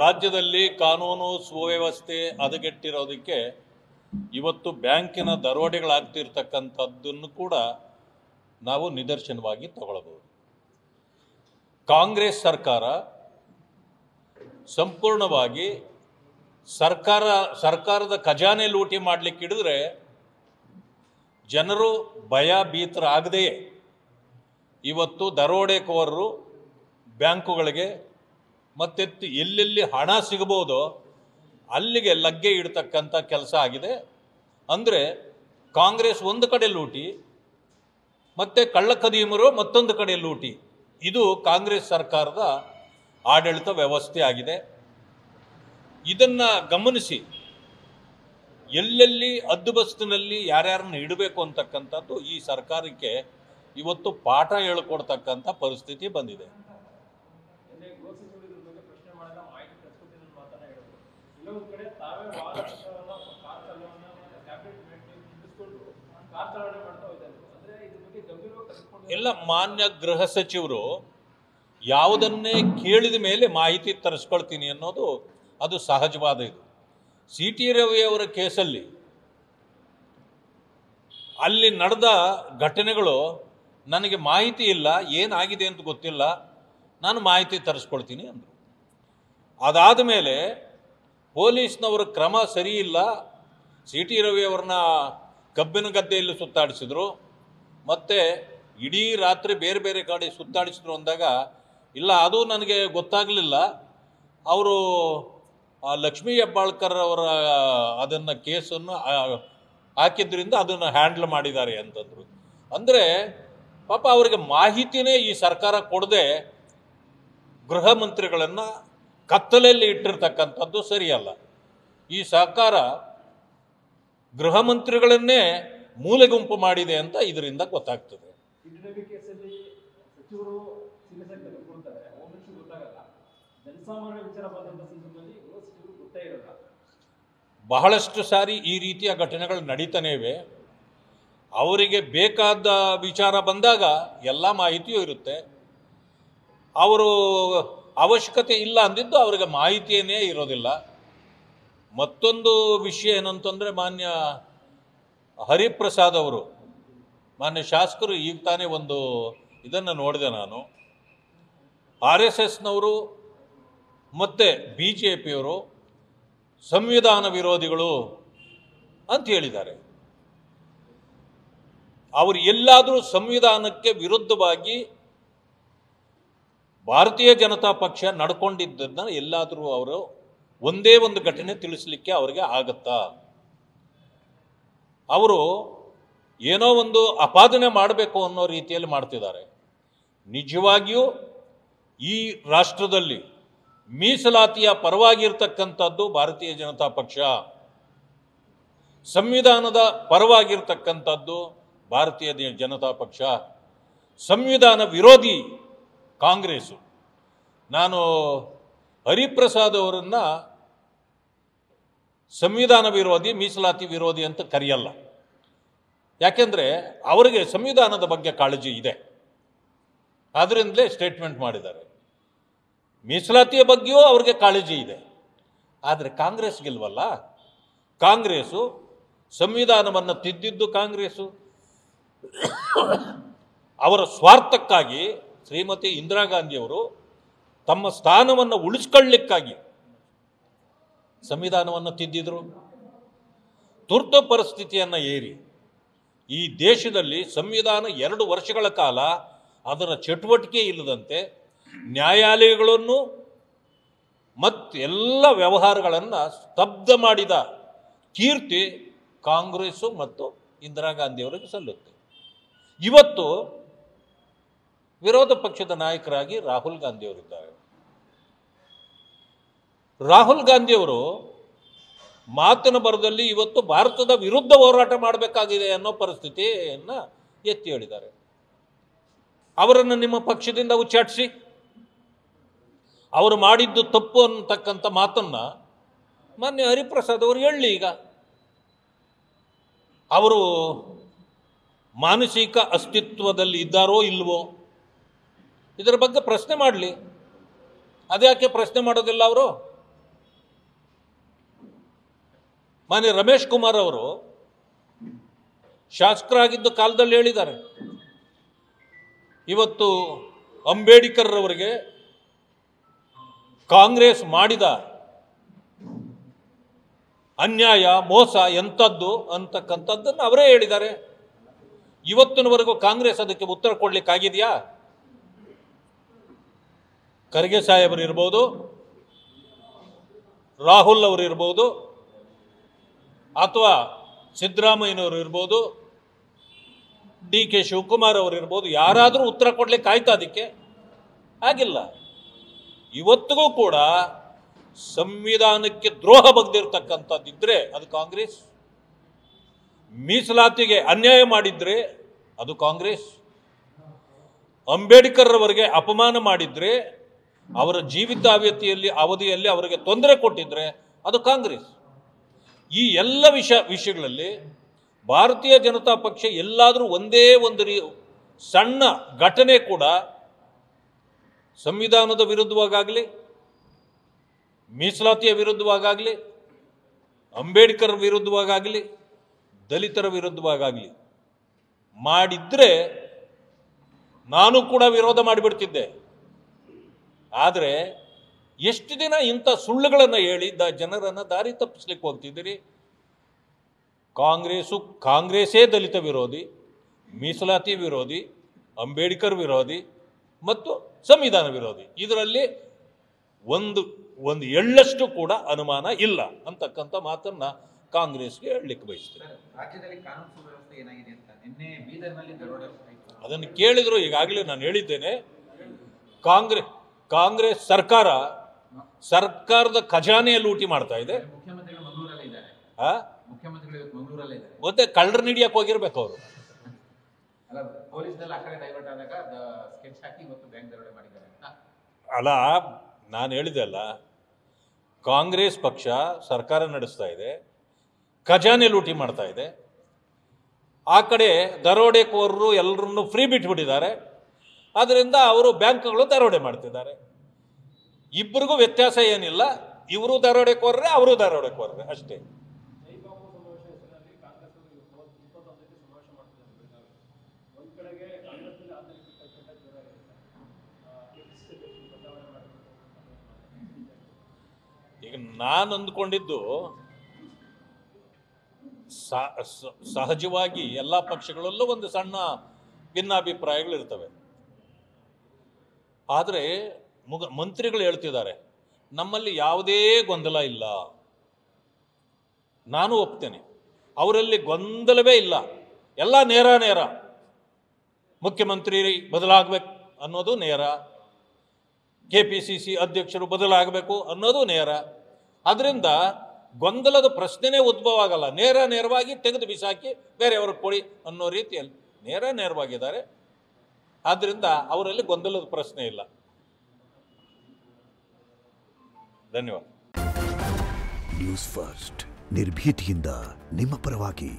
ರಾಜ್ಯದಲ್ಲಿ ಕಾನೂನು ಸುವ್ಯವಸ್ಥೆ ಹದಗೆಟ್ಟಿರೋದಕ್ಕೆ ಇವತ್ತು ಬ್ಯಾಂಕಿನ ದರೋಡೆಗಳಾಗ್ತಿರ್ತಕ್ಕಂಥದ್ದನ್ನು ಕೂಡ ನಾವು ನಿದರ್ಶನವಾಗಿ ತಗೊಳ್ಬಹುದು. ಕಾಂಗ್ರೆಸ್ ಸರ್ಕಾರ ಸಂಪೂರ್ಣವಾಗಿ ಸರ್ಕಾರದ ಖಜಾನೆ ಲೂಟಿ ಮಾಡಲಿಕ್ಕೆ ಹಿಡಿದ್ರೆ ಜನರು ಭಯ ಭೀತರಾಗದೆಯೇ ಇವತ್ತು ದರೋಡೆಕೋರರು ಬ್ಯಾಂಕುಗಳಿಗೆ ಮತ್ತೆತ್ತು ಎಲ್ಲೆಲ್ಲಿ ಹಣ ಸಿಗಬಹುದೋ ಅಲ್ಲಿಗೆ ಲಗ್ಗೆ ಇಡ್ತಕ್ಕಂಥ ಕೆಲಸ ಆಗಿದೆ. ಅಂದರೆ ಕಾಂಗ್ರೆಸ್ ಒಂದು ಕಡೆ ಲೂಟಿ ಮತ್ತೆ ಕಳ್ಳಕದೀಮರು ಮತ್ತೊಂದು ಕಡೆ ಲೂಟಿ, ಇದು ಕಾಂಗ್ರೆಸ್ ಸರ್ಕಾರದ ಆಡಳಿತ ವ್ಯವಸ್ಥೆ ಆಗಿದೆ. ಇದನ್ನು ಗಮನಿಸಿ ಎಲ್ಲೆಲ್ಲಿ ಹದ್ದುಬಸ್ತಿನಲ್ಲಿ ಯಾರ್ಯಾರನ್ನ ಇಡಬೇಕು ಅಂತಕ್ಕಂಥದ್ದು ಈ ಸರ್ಕಾರಕ್ಕೆ ಇವತ್ತು ಪಾಠ ಹೇಳಿಕೊಡ್ತಕ್ಕಂಥ ಪರಿಸ್ಥಿತಿ ಬಂದಿದೆ. ಎಲ್ಲ ಮಾನ್ಯ ಗೃಹ ಸಚಿವರು ಯಾವುದನ್ನೇ ಕೇಳಿದ ಮೇಲೆ ಮಾಹಿತಿ ತರಿಸ್ಕೊಳ್ತೀನಿ ಅನ್ನೋದು ಅದು ಸಹಜವಾದ ಇದು. ಸಿ ಟಿ ರವಿ ಅವರ ಕೇಸಲ್ಲಿ ಅಲ್ಲಿ ನಡೆದ ಘಟನೆಗಳು ನನಗೆ ಮಾಹಿತಿ ಇಲ್ಲ, ಏನಾಗಿದೆ ಅಂತ ಗೊತ್ತಿಲ್ಲ, ನಾನು ಮಾಹಿತಿ ತರಿಸ್ಕೊಳ್ತೀನಿ ಅಂದರು. ಅದಾದ ಮೇಲೆ ಪೊಲೀಸ್ನವರ ಕ್ರಮ ಸರಿ ಇಲ್ಲ, ಸಿ ಟಿ ರವಿ ಅವ್ರನ್ನ ಕಬ್ಬಿನ ಗದ್ದೆಯಲ್ಲಿ ಸುತ್ತಾಡಿಸಿದ್ರು, ಮತ್ತು ಇಡೀ ರಾತ್ರಿ ಬೇರೆ ಬೇರೆ ಕಡೆ ಸುತ್ತಾಡಿಸಿದ್ರು ಅಂದಾಗ ಇಲ್ಲ ಅದು ನನಗೆ ಗೊತ್ತಾಗಲಿಲ್ಲ, ಅವರು ಲಕ್ಷ್ಮೀ ಹೆಬ್ಬಾಳ್ಕರ್ ಅವರ ಅದನ್ನು ಕೇಸನ್ನು ಹಾಕಿದ್ರಿಂದ ಅದನ್ನು ಹ್ಯಾಂಡಲ್ ಮಾಡಿದ್ದಾರೆ ಅಂತಂದರು. ಅಂದರೆ ಪಾಪ ಅವರಿಗೆ ಮಾಹಿತಿನೇ ಈ ಸರ್ಕಾರ ಕೊಡದೆ ಗೃಹ ಮಂತ್ರಿಗಳನ್ನು ಕತ್ತಲೆಯಲ್ಲಿ ಇಟ್ಟಿರ್ತಕ್ಕಂಥದ್ದು ಸರಿಯಲ್ಲ. ಈ ಸರ್ಕಾರ ಗೃಹ ಮಂತ್ರಿಗಳನ್ನೇ ಮೂಲೆಗುಂಪು ಮಾಡಿದೆ ಅಂತ ಇದರಿಂದ ಗೊತ್ತಾಗ್ತದೆ. ಬಹಳಷ್ಟು ಸಾರಿ ಈ ರೀತಿಯ ಘಟನೆಗಳು ನಡೀತಾನೇ ಇವೆ. ಅವರಿಗೆ ಬೇಕಾದ ವಿಚಾರ ಬಂದಾಗ ಎಲ್ಲ ಮಾಹಿತಿಯೂ ಇರುತ್ತೆ. ಅವರು ಅವಶ್ಯಕತೆ ಇಲ್ಲ ಅಂದಿದ್ದು ಅವರಿಗೆ ಮಾಹಿತಿಯೇ ಇರೋದಿಲ್ಲ. ಮತ್ತೊಂದು ವಿಷಯ ಏನಂತಂದರೆ ಮಾನ್ಯ ಹರಿಪ್ರಸಾದ್ ಅವರು, ಮಾನ್ಯ ಶಾಸಕರು, ಈಗ ತಾನೇ ಒಂದು ಇದನ್ನು ನೋಡಿದೆ ನಾನು, RSSನವರು ಮತ್ತು BJPಯವರು ಸಂವಿಧಾನ ವಿರೋಧಿಗಳು ಅಂತ ಹೇಳಿದ್ದಾರೆ. ಅವರು ಎಲ್ಲಾದರೂ ಸಂವಿಧಾನಕ್ಕೆ ವಿರುದ್ಧವಾಗಿ ಭಾರತೀಯ ಜನತಾ ಪಕ್ಷ ನಡ್ಕೊಂಡಿದ್ದನ್ನು ಎಲ್ಲಾದರೂ ಅವರು ಒಂದೇ ಒಂದು ಘಟನೆ ತಿಳಿಸಲಿಕ್ಕೆ ಅವರಿಗೆ ಆಗತ್ತಾ? ಅವರು ಏನೋ ಒಂದು ಅಪಾದನೆ ಮಾಡಬೇಕು ಅನ್ನೋ ರೀತಿಯಲ್ಲಿ ಮಾಡ್ತಿದ್ದಾರೆ. ನಿಜವಾಗಿಯೂ ಈ ರಾಷ್ಟ್ರದಲ್ಲಿ ಮೀಸಲಾತಿಯ ಪರವಾಗಿರ್ತಕ್ಕಂಥದ್ದು ಭಾರತೀಯ ಜನತಾ ಪಕ್ಷ, ಸಂವಿಧಾನದ ಪರವಾಗಿರ್ತಕ್ಕಂಥದ್ದು ಭಾರತೀಯ ಜನತಾ ಪಕ್ಷ, ಸಂವಿಧಾನ ವಿರೋಧಿ ಕಾಂಗ್ರೆಸ್ಸು. ನಾನು ಹರಿಪ್ರಸಾದ್ ಅವರನ್ನು ಸಂವಿಧಾನ ವಿರೋಧಿ, ಮೀಸಲಾತಿ ವಿರೋಧಿ ಅಂತ ಕರೆಯಲ್ಲ. ಯಾಕೆಂದರೆ ಅವರಿಗೆ ಸಂವಿಧಾನದ ಬಗ್ಗೆ ಕಾಳಜಿ ಇದೆ, ಅದರಿಂದಲೇ ಸ್ಟೇಟ್ಮೆಂಟ್ ಮಾಡಿದ್ದಾರೆ. ಮೀಸಲಾತಿಯ ಬಗ್ಗೆಯೂ ಅವ್ರಿಗೆ ಕಾಳಜಿ ಇದೆ. ಆದರೆ ಕಾಂಗ್ರೆಸ್ಗಿಲ್ವಲ್ಲ. ಕಾಂಗ್ರೆಸ್ಸು ಸಂವಿಧಾನವನ್ನು ತಿದ್ದಿದ್ದು ಕಾಂಗ್ರೆಸ್ಸು ಅವರ ಸ್ವಾರ್ಥಕ್ಕಾಗಿ ಶ್ರೀಮತಿ ಇಂದಿರಾ ಗಾಂಧಿಯವರು ತಮ್ಮ ಸ್ಥಾನವನ್ನು ಉಳಿಸ್ಕೊಳ್ಳಿಕ್ಕಾಗಿ ಸಂವಿಧಾನವನ್ನು ತಿದ್ದಿದ್ರು. ತುರ್ತು ಪರಿಸ್ಥಿತಿಯನ್ನು ಏರಿ ಈ ದೇಶದಲ್ಲಿ ಸಂವಿಧಾನ 2 ವರ್ಷಗಳ ಕಾಲ ಅದರ ಚಟುವಟಿಕೆ ಇಲ್ಲದಂತೆ ನ್ಯಾಯಾಲಯಗಳನ್ನು ಮತ್ತು ಎಲ್ಲ ವ್ಯವಹಾರಗಳನ್ನು ಸ್ತಬ್ಧ ಮಾಡಿದ ಕೀರ್ತಿ ಕಾಂಗ್ರೆಸ್ಸು ಮತ್ತು ಇಂದಿರಾ ಗಾಂಧಿಯವರಿಗೆ ಸಲ್ಲುತ್ತೆ. ಇವತ್ತು ವಿರೋಧ ಪಕ್ಷದ ನಾಯಕರಾಗಿ ರಾಹುಲ್ ಗಾಂಧಿಯವರಿದ್ದಾರೆ. ರಾಹುಲ್ ಗಾಂಧಿಯವರು ಮಾತಿನ ಬರದಲ್ಲಿ ಇವತ್ತು ಭಾರತದ ವಿರುದ್ಧ ಹೋರಾಟ ಮಾಡಬೇಕಾಗಿದೆ ಅನ್ನೋ ಪರಿಸ್ಥಿತಿಯನ್ನು ಎತ್ತಿ ಹೇಳಿದ್ದಾರೆ. ಅವರನ್ನು ನಿಮ್ಮ ಪಕ್ಷದಿಂದ ಉಚ್ಚಾಟಿಸಿ, ಅವರು ಮಾಡಿದ್ದು ತಪ್ಪು ಅನ್ನತಕ್ಕಂಥ ಮಾತನ್ನು ಮಾನ್ಯ ಹರಿಪ್ರಸಾದ್ ಅವರು ಹೇಳಲಿ. ಈಗ ಅವರು ಮಾನಸಿಕ ಅಸ್ತಿತ್ವದಲ್ಲಿ ಇದ್ದಾರೋ ಇಲ್ವೋ ಇದರ ಬಗ್ಗೆ ಪ್ರಶ್ನೆ ಮಾಡಲಿ. ಅದ್ಯಾಕೆ ಪ್ರಶ್ನೆ ಮಾಡೋದಿಲ್ಲ ಅವರು? ಮಾನ್ಯ ರಮೇಶ್ ಕುಮಾರ್ ಅವರು ಶಾಸಕರಾಗಿದ್ದ ಕಾಲದಲ್ಲಿ ಹೇಳಿದ್ದಾರೆ, ಇವತ್ತು ಅಂಬೇಡ್ಕರ್ ಅವರಿಗೆ ಕಾಂಗ್ರೆಸ್ ಮಾಡಿದ ಅನ್ಯಾಯ ಮೋಸ ಎಂಥದ್ದು ಅಂತಕ್ಕಂಥದ್ದನ್ನು ಅವರೇ ಹೇಳಿದ್ದಾರೆ. ಇವತ್ತಿನವರೆಗೂ ಕಾಂಗ್ರೆಸ್ ಅದಕ್ಕೆ ಉತ್ತರ ಕೊಡ್ಲಿಕ್ಕಾಗಿದೆಯಾ? ಖರ್ಗೆ ಸಾಹೇಬರು ಇರ್ಬೋದು, ರಾಹುಲ್ ಅವರು ಇರ್ಬೋದು, ಅಥವಾ ಸಿದ್ದರಾಮಯ್ಯನವರು ಇರ್ಬೋದು, ಡಿ ಕೆ ಶಿವಕುಮಾರ್ ಅವರು ಇರ್ಬೋದು, ಯಾರಾದರೂ ಉತ್ತರ ಕೊಡ್ಲಿಕ್ಕೆ ಆಯ್ತಾ? ಅದಕ್ಕೆ ಆಗಿಲ್ಲ. ಇವತ್ತಿಗೂ ಕೂಡ ಸಂವಿಧಾನಕ್ಕೆ ದ್ರೋಹ ಬಗ್ದಿರ್ತಕ್ಕಂಥದ್ದಿದ್ರೆ ಅದು ಕಾಂಗ್ರೆಸ್, ಮೀಸಲಾತಿಗೆ ಅನ್ಯಾಯ ಮಾಡಿದ್ರೆ ಅದು ಕಾಂಗ್ರೆಸ್, ಅಂಬೇಡ್ಕರ್ ಅವರಿಗೆ ಅಪಮಾನ ಮಾಡಿದ್ರೆ, ಅವರ ಅವಧಿಯಲ್ಲಿ ಅವರಿಗೆ ತೊಂದರೆ ಕೊಟ್ಟಿದ್ರೆ ಅದು ಕಾಂಗ್ರೆಸ್. ಈ ಎಲ್ಲ ವಿಷಯಗಳಲ್ಲಿ ಭಾರತೀಯ ಜನತಾ ಪಕ್ಷ ಎಲ್ಲಾದರೂ ಒಂದೇ ಒಂದು ಸಣ್ಣ ಘಟನೆ ಕೂಡ ಸಂವಿಧಾನದ ವಿರುದ್ಧವಾಗಲಿ, ಮೀಸಲಾತಿಯ ವಿರುದ್ಧವಾಗಲಿ, ಅಂಬೇಡ್ಕರ್ ವಿರುದ್ಧವಾಗಲಿ, ದಲಿತರ ವಿರುದ್ಧವಾಗಲಿ ಮಾಡಿದ್ರೆ ನಾನು ಕೂಡ ವಿರೋಧ ಮಾಡಿಬಿಡ್ತಿದ್ದೆ. ಆದರೆ ಎಷ್ಟು ದಿನ ಇಂಥ ಸುಳ್ಳುಗಳನ್ನು ಹೇಳಿ ಜನರನ್ನು ದಾರಿ ತಪ್ಪಿಸ್ಲಿಕ್ಕೆ ಹೋಗ್ತಿದ್ದೀರಿ? ಕಾಂಗ್ರೆಸ್ಸೇ ದಲಿತ ವಿರೋಧಿ, ಮೀಸಲಾತಿ ವಿರೋಧಿ, ಅಂಬೇಡ್ಕರ್ ವಿರೋಧಿ ಮತ್ತು ಸಂವಿಧಾನ ವಿರೋಧಿ. ಇದರಲ್ಲಿ ಒಂದು ಎಳ್ಳಷ್ಟು ಕೂಡ ಅನುಮಾನ ಇಲ್ಲ ಅಂತಕ್ಕಂಥ ಮಾತನ್ನ ಕಾಂಗ್ರೆಸ್ಗೆ ಹೇಳಲಿಕ್ಕೆ ಬಯಸ್ತೇನೆ. ರಾಜ್ಯದಲ್ಲಿ ಕಾನೂನು ಸುವ್ಯವಸ್ಥೆ ಏನಾಗಿದೆ ಅಂತ ನಿನ್ನೆ ಬೀದರ್ನಲ್ಲಿ ದರೋಡೆ ಅದನ್ನು ಕೇಳಿದ್ರು. ಈಗಾಗಲೇ ನಾನು ಹೇಳಿದ್ದೇನೆ, ಕಾಂಗ್ರೆಸ್ ಸರ್ಕಾರದ ಖಜಾನೆಯ ಲೂಟಿ ಮಾಡ್ತಾ ಇದೆ. ಮುಖ್ಯಮಂತ್ರಿಗಳು ಮಂಗಳೂರಲ್ಲೇ ಇದ್ದಾರೆ. ಮುಖ್ಯಮಂತ್ರಿಗಳು ಮಂಗಳೂರಲ್ಲೇ ಇದ್ದಾರೆ. ಮತ್ತೆ ಕಳ್ಳರನ್ನ ಹಿಡಿಯಕ್ಕೆ ಹೋಗಿರ್ಬೇಕು ಅವರು. ಅಲ್ಲ, ಪೊಲೀಸ್ನಲ್ಲಿ ಆ ಕಡೆ ಡೈವರ್ಟ್ ಆದಾಗ ಸ್ಕೆಚ್ ಹಾಕಿ ಇವತ್ತು ಬ್ಯಾಂಕ್ ದರೋಡೆ ಮಾಡಿದ್ದಾರೆ ಅಂತ. ಅಲ್ಲ, ನಾನು ಹೇಳಿದೆ ಅಲ್ಲ, ಕಾಂಗ್ರೆಸ್ ಪಕ್ಷ ಸರ್ಕಾರ ನಡೆಸ್ತಾ ಇದೆ, ಖಜಾನೆ ಲೂಟಿ ಮಾಡ್ತಾ ಇದೆ. ಆ ಕಡೆ ದರೋಡೆಕೋರರು ಎಲ್ಲರನ್ನು ಫ್ರೀ ಬಿಟ್ಬಿಟ್ಟಿದ್ದಾರೆ. ಆದ್ದರಿಂದ ಅವರು ಬ್ಯಾಂಕ್ಗಳು ದರೋಡೆ ಮಾಡ್ತಿದ್ದಾರೆ. ಇಬ್ಬರಿಗೂ ವ್ಯತ್ಯಾಸ ಏನಿಲ್ಲ. ಇವರು ದರೋಡೆಕೋರರೇ, ಅವರು ದರೋಡೆಕೋರರೇ ಅಷ್ಟೇ. ಈಗ ನಾನು ಅಂದ್ಕೊಂಡಿದ್ದು, ಸಹಜವಾಗಿ ಎಲ್ಲ ಪಕ್ಷಗಳಲ್ಲೂ ಒಂದು ಸಣ್ಣ ಭಿನ್ನಾಭಿಪ್ರಾಯಗಳಿರ್ತವೆ. ಆದರೆ ಮಂತ್ರಿಗಳು ಹೇಳ್ತಿದ್ದಾರೆ, ನಮ್ಮಲ್ಲಿ ಯಾವುದೇ ಗೊಂದಲ ಇಲ್ಲ. ನಾನು ಒಪ್ತೇನೆ, ಅವರಲ್ಲಿ ಗೊಂದಲವೇ ಇಲ್ಲ, ಎಲ್ಲ ನೇರ. ಮುಖ್ಯಮಂತ್ರಿ ಬದಲಾಗಬೇಕು ಅನ್ನೋದು ನೇರ, KPCC ಅಧ್ಯಕ್ಷರು ಬದಲಾಗಬೇಕು ಅನ್ನೋದು ನೇರ. ಅದರಿಂದ ಗೊಂದಲದ ಪ್ರಶ್ನೆನೇ ಉದ್ಭವ ಆಗಲ್ಲ. ನೇರವಾಗಿ ತೆಗೆದು ಬಿಸಾಕಿ ಬೇರೆಯವ್ರಿಗೆ ಕೊಡಿ ಅನ್ನೋ ರೀತಿಯಲ್ಲಿ ನೇರವಾಗಿದ್ದಾರೆ. ಆದ್ದರಿಂದ ಅವರಲ್ಲಿ ಗೊಂದಲದ ಪ್ರಶ್ನೆ ಇಲ್ಲ. ಧನ್ಯವಾದ. ನ್ಯೂಸ್ ಫಸ್ಟ್, ನಿರ್ಭೀತಿಯಿಂದ ನಿಮ್ಮ ಪರವಾಗಿ.